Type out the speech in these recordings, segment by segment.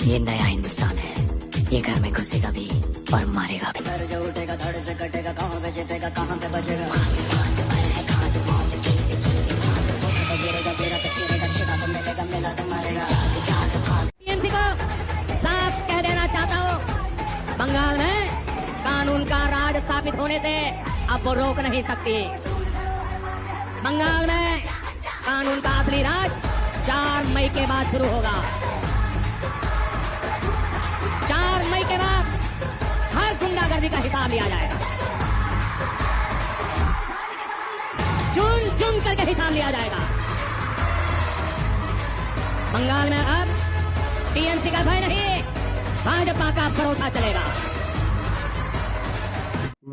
ये नया हिंदुस्तान है, ये घर में घुसेगा भी और मारेगा भी। सर जो उठेगा धड़ से कटेगा, कहाँ पे छिपेगा कहाँ पे बचेगा। गिरेगा गिरा तो चिरेगा, छिपा तो मिलेगा मिला तो मारेगा। टीएमसी को साफ कह देना चाहता हूँ, बंगाल में कानून का राज स्थापित होने से अब वो रोक नहीं सकती। बंगाल में कानून का असली राज 4 मई के बाद शुरू होगा। 4 मई के बाद हर गुंडागर्दी का हिसाब लिया जाएगा, चुन चुन करके हिसाब लिया जाएगा। बंगाल में अब टीएमसी का भय नहीं, भाजपा का भरोसा चलेगा।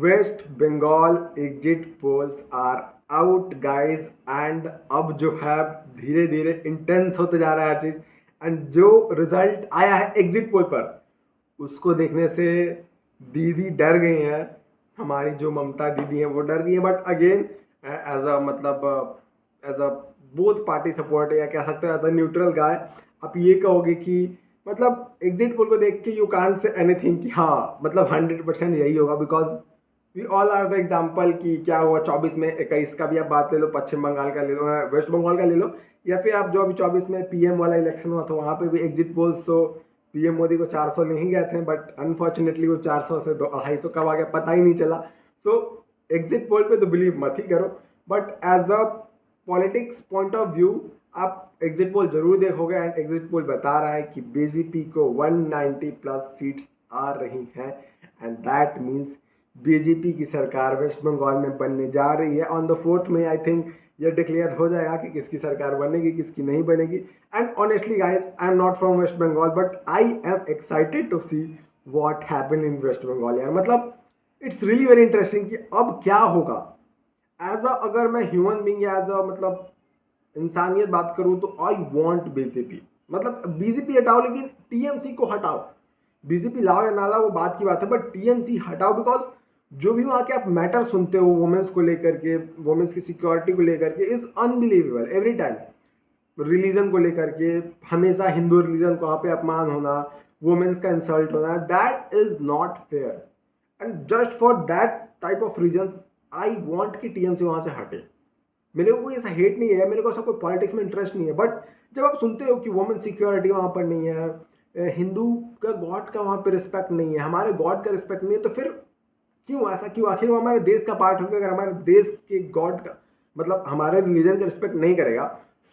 West Bengal exit polls are out guys, and अब जो है धीरे धीरे इंटेंस होते जा रहा है हर चीज़। एंड जो रिजल्ट आया है एग्जिट पोल पर, उसको देखने से दीदी डर गई हैं। हमारी जो ममता दीदी हैं वो डर गई है। बट अगेन एज अ मतलब as a both party support या कह सकते हैं एज अ न्यूट्रल गाय, आप ये कहोगे कि मतलब एग्जिट पोल को देख के यू कांट से एनीथिंग कि हाँ मतलब 100% यही होगा, because we all are the example कि क्या हुआ 24 में 21 का भी आप बात ले लो, पश्चिम बंगाल का ले लो, वेस्ट बंगाल का ले लो, या फिर आप जो अभी 24 में पीएम वाला इलेक्शन हुआ था वहाँ पे भी एग्जिट पोल्स तो पीएम मोदी को 400 नहीं गए थे, बट अनफॉर्चुनेटली वो 400 से 250 कब आ गया पता ही नहीं चला। सो एग्जिट पोल पे तो बिलीव मत ही करो, but as a politics point of view आप एग्जिट पोल जरूर देखोगे। एंड एग्जिट पोल बता रहा है कि बीजेपी को 190 प्लस सीट्स आ रही हैं, एंड दैट मीन्स बीजेपी की सरकार वेस्ट बंगाल में बनने जा रही है। ऑन द 4th में आई थिंक ये डिक्लेयर हो जाएगा कि किसकी सरकार बनेगी किसकी नहीं बनेगी। And honestly guys, I am not from West Bengal, but I am excited to see what happen in West Bengal. यार मतलब इट्स रियली वेरी इंटरेस्टिंग कि अब क्या होगा। एज अ अगर मैं ह्यूमन बींग या एज अ मतलब इंसानियत बात करूँ तो आई वॉन्ट बीजेपी, मतलब बीजेपी हटाओ लेकिन टीएमसी को हटाओ। बीजेपी लाओ या ना लाओ वो बात की बात है, बट टीएमसी हटाओ। बिकॉज जो भी वहाँ के आप मैटर सुनते हो वुमेन्स को लेकर के, वुमेन्स की सिक्योरिटी को लेकर के, is unbelievable every time. Religion को लेकर के हमेशा हिंदू रिलीजन को वहाँ पे अपमान होना, वुमेन्स का इंसल्ट होना, that is not fair. And just for that type of reason I want कि टीएमसी वहाँ से हटे। मेरे को कोई ऐसा हेट नहीं है, मेरे को ऐसा कोई पॉलिटिक्स में इंटरेस्ट नहीं है, बट जब आप सुनते हो कि वुमेन सिक्योरिटी वहाँ पर नहीं है, हिंदू का गॉड का वहाँ पे रिस्पेक्ट नहीं है, हमारे गॉड का रिस्पेक्ट नहीं है, तो फिर क्यों ऐसा क्यों? आखिर वो हमारे देश का पार्ट होकर अगर हमारे देश के गॉड का मतलब हमारे रिलीजन का रिस्पेक्ट नहीं करेगा,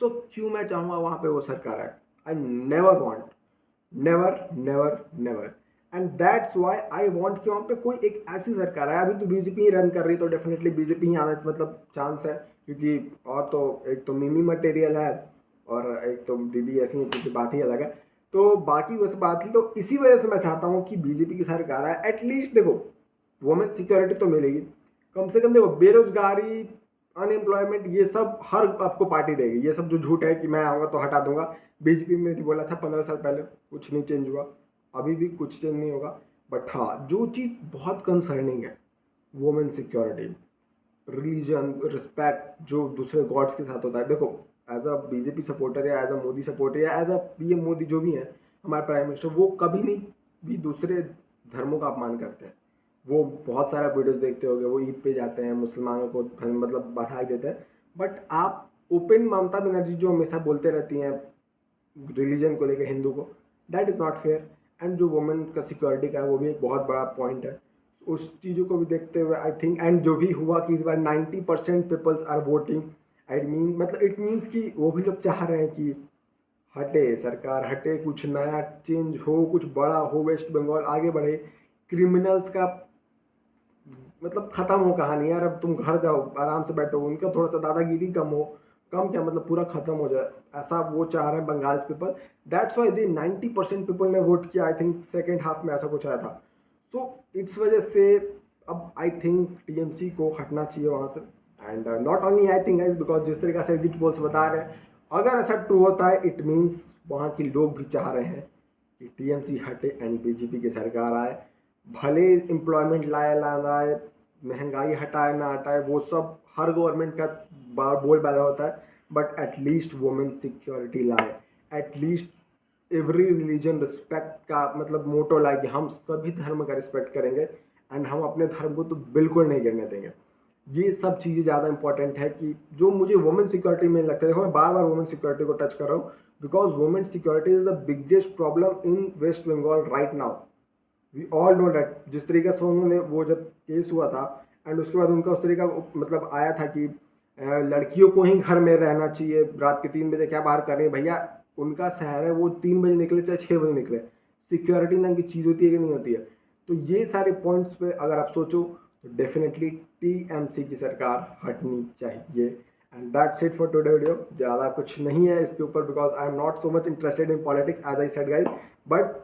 तो क्यों मैं चाहूँगा वहाँ पे वो सरकार है? I never want, never never never. And that's why I want कि वहाँ पे कोई एक ऐसी सरकार है। अभी तो बीजेपी ही रन कर रही, तो डेफिनेटली बीजेपी ही आना मतलब चांस है, क्योंकि और तो एक तो मिमी मटेरियल है और एक तो दीदी ऐसी है, क्योंकि बात ही अलग है। तो बाकी वैसे बात ही, तो इसी वजह से मैं चाहता हूँ कि बीजेपी की सरकार है। एटलीस्ट देखो वुमेन सिक्योरिटी तो मिलेगी कम से कम। देखो बेरोजगारी, अनएम्प्लॉयमेंट, ये सब हर आपको पार्टी देगी। ये सब जो झूठ है कि मैं आऊँगा तो हटा दूंगा, बीजेपी में भी बोला था 15 साल पहले, कुछ नहीं चेंज हुआ, अभी भी कुछ चेंज नहीं होगा। बट हाँ, जो चीज़ बहुत कंसर्निंग है, वुमेन सिक्योरिटी, रिलीजन रिस्पेक्ट जो दूसरे गॉड्स के साथ होता है। देखो एज अ बीजेपी सपोर्टर या एज अ मोदी सपोर्टर या एज अ पीएम मोदी जो भी है हमारे प्राइम मिनिस्टर, वो कभी नहीं भी दूसरे धर्मों का अपमान करते हैं। वो बहुत सारा वीडियोस देखते होंगे, वो ईद पे जाते हैं, मुसलमानों को मतलब बधाई देते हैं। बट आप ओपन ममता बनर्जी जो हमेशा बोलते रहती हैं रिलीजन को लेकर हिंदू को, that is not fair. And जो वुमेन का सिक्योरिटी का है वो भी एक बहुत बड़ा पॉइंट है। उस चीज़ों को भी देखते हुए आई थिंक, एंड जो भी हुआ कि इस बार 90% peoples are voting, I mean मतलब इट मीन्स कि वो भी लोग चाह रहे हैं कि हटे सरकार, हटे, कुछ नया चेंज हो, कुछ बड़ा हो, वेस्ट बंगाल आगे बढ़े, क्रिमिनल्स का मतलब ख़त्म हो कहानी। यार अब तुम घर जाओ, आराम से बैठो, उनका थोड़ा सा दादागिरी कम हो, कम क्या मतलब पूरा ख़त्म हो जाए, ऐसा वो चाह रहे हैं Bengal people. That's why they 90% people ने वोट किया। आई थिंक सेकेंड हाफ में ऐसा कुछ आया था। तो इस वजह से अब आई थिंक टीएमसी को हटना चाहिए वहाँ से। And not only I think guys, because जिस तरीके से एग्जिट पोल्स बता रहे हैं, अगर ऐसा ट्रू होता है इट मीन्स वहाँ के लोग भी चाह रहे हैं कि टीएमसी हटे एंड बीजेपी की सरकार आए। भले एम्प्लॉयमेंट लाए ना लाए, महंगाई हटाए ना हटाए, वो सब हर गवर्नमेंट का बोल पैदा होता है, बट एटलीस्ट वुमेन सिक्योरिटी लाए, एटलीस्ट एवरी रिलीजन रिस्पेक्ट का मतलब मोटो लाए कि हम सभी धर्म का रिस्पेक्ट करेंगे एंड हम अपने धर्म को तो बिल्कुल नहीं गिरने देंगे। ये सब चीज़ें ज़्यादा इंपॉर्टेंट है कि जो मुझे वुमेन सिक्योरिटी में लगता है। देखो मैं बार बार वुमेन सिक्योरिटी को टच कर रहा हूँ because women security is the biggest problem in West Bengal right now. We all know that जिस तरीके से उन्होंने वो जब केस हुआ था एंड उसके बाद उनका उस तरीका मतलब आया था कि लड़कियों को ही घर में रहना चाहिए, रात के 3 बजे क्या बाहर कर रही है भैया, उनका शहर है, वो 3 बजे निकले चाहे 6 बजे निकले, सिक्योरिटी नाम की चीज़ होती है कि नहीं होती है। तो ये सारे पॉइंट्स पे अगर आप सोचो तो डेफिनेटली टीएमसी की सरकार हटनी चाहिए। And that's it for today video. ज़्यादा कुछ नहीं है इसके ऊपर because I am not so much interested in politics as I said guys, but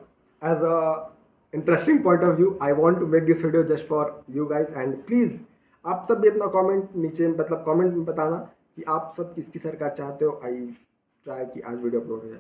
as a interesting point of view I want to make this video just for you guys. And please आप सब भी अपना comment नीचे मतलब comment में बताना कि आप सब किसकी सरकार चाहते हो। आई ट्राई कि आज वीडियो अपलोड हो जाए।